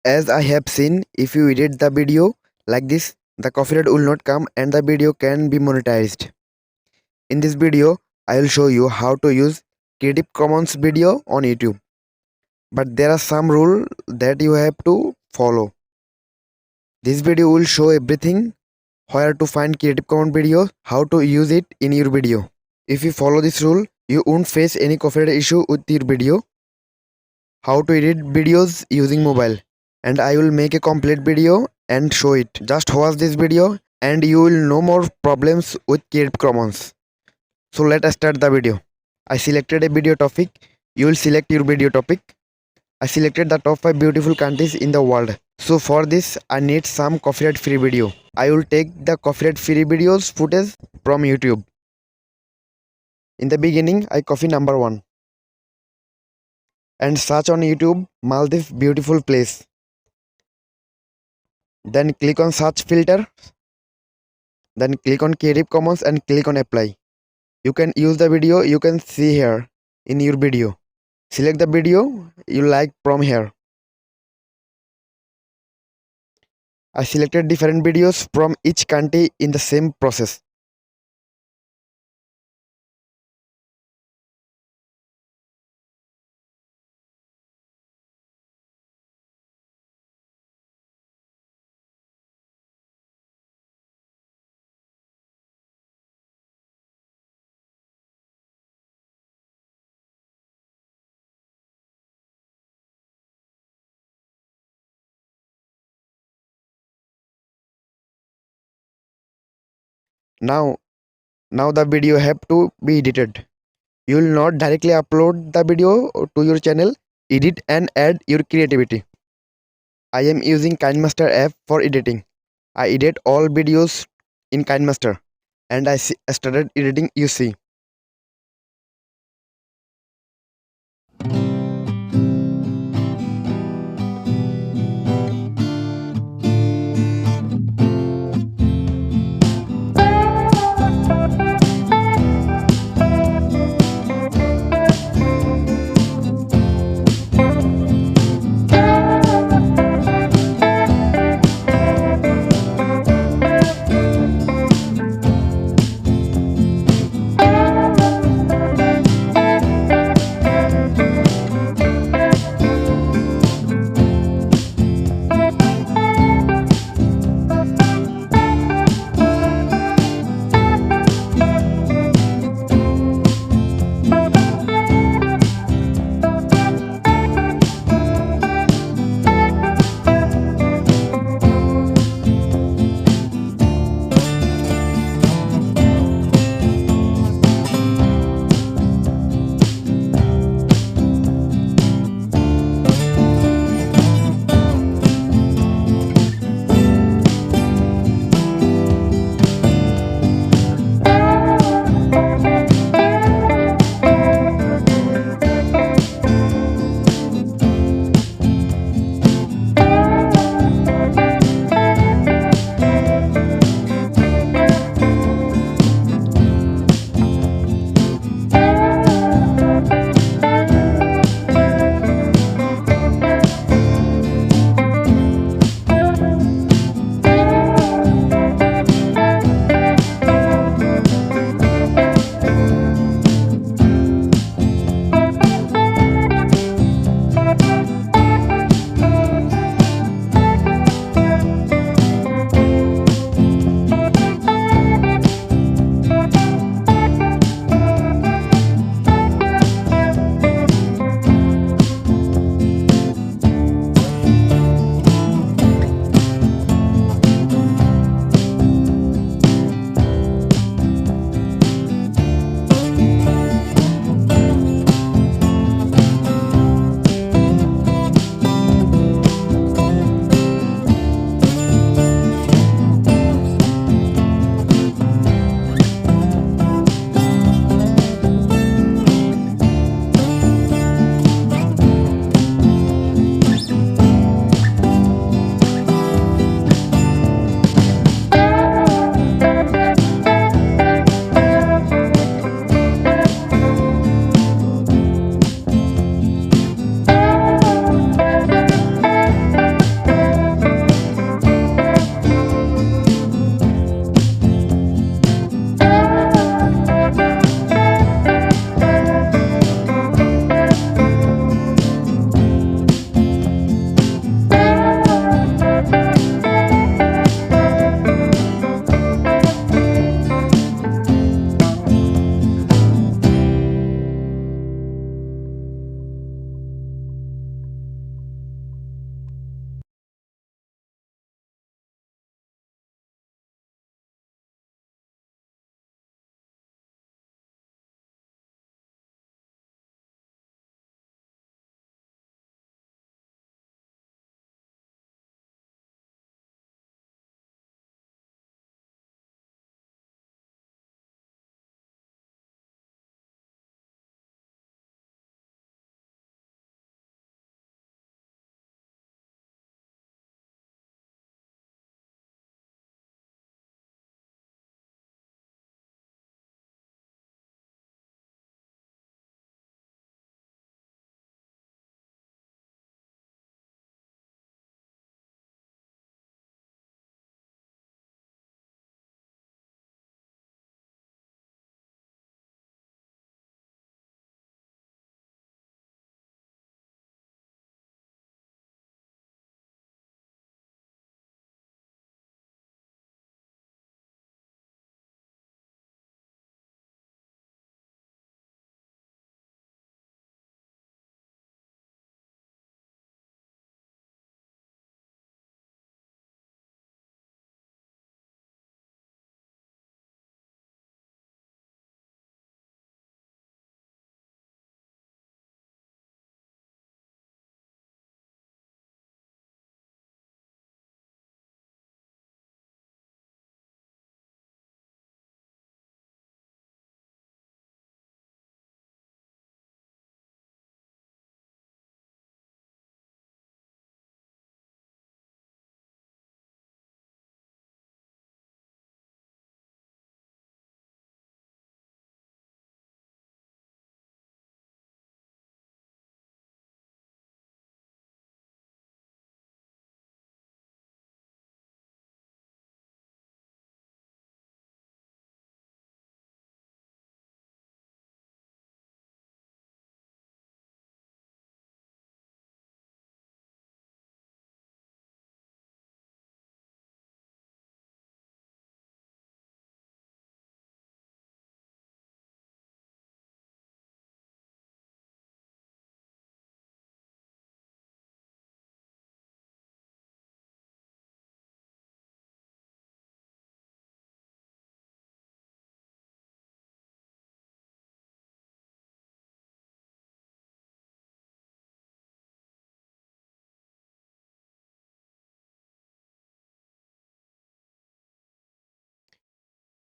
as I have seen, if you edit the video like this, the copyright will not come and the video can be monetized. In this video, I will show you how to use Creative Commons video on YouTube. But there are some rules that you have to follow. This video will show everything, where to find Creative Commons video, how to use it in your video. If you follow this rule, you won't face any copyright issue with your video. How to edit videos using mobile, and I will make a complete video and show it. Just watch this video and you will no more problems with Creative Commons. So let us start the video. I selected a video topic. You will select your video topic. I selected the top 5 beautiful countries in the world. So for this I need some copyright free video. I will take the copyright free videos footage from YouTube. In the beginning I copy number 1 and search on YouTube Maldives beautiful place. Then click on search filter. Then click on Creative Commons and click on apply. You can use the video you can see here in your video. Select the video you like from here. I selected different videos from each country in the same process. Now the video have to be edited. You will not directly upload the video to your channel. Edit and add your creativity. I am using KineMaster app for editing. I edit all videos in KineMaster and I started editing, you see.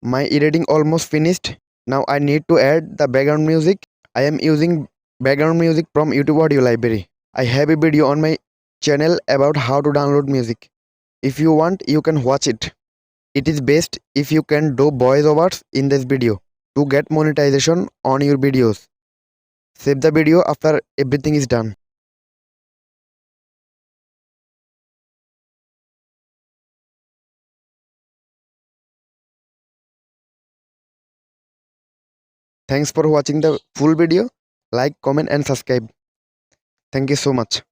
My editing almost finished. Now I need to add the background music. I am using background music from YouTube audio library. I have a video on my channel about how to download music. If you want, you can watch it. It is best if you can do voiceovers in this video to get monetization on your videos. Save the video after everything is done. Thanks for watching the full video. Like, comment and subscribe. Thank you so much.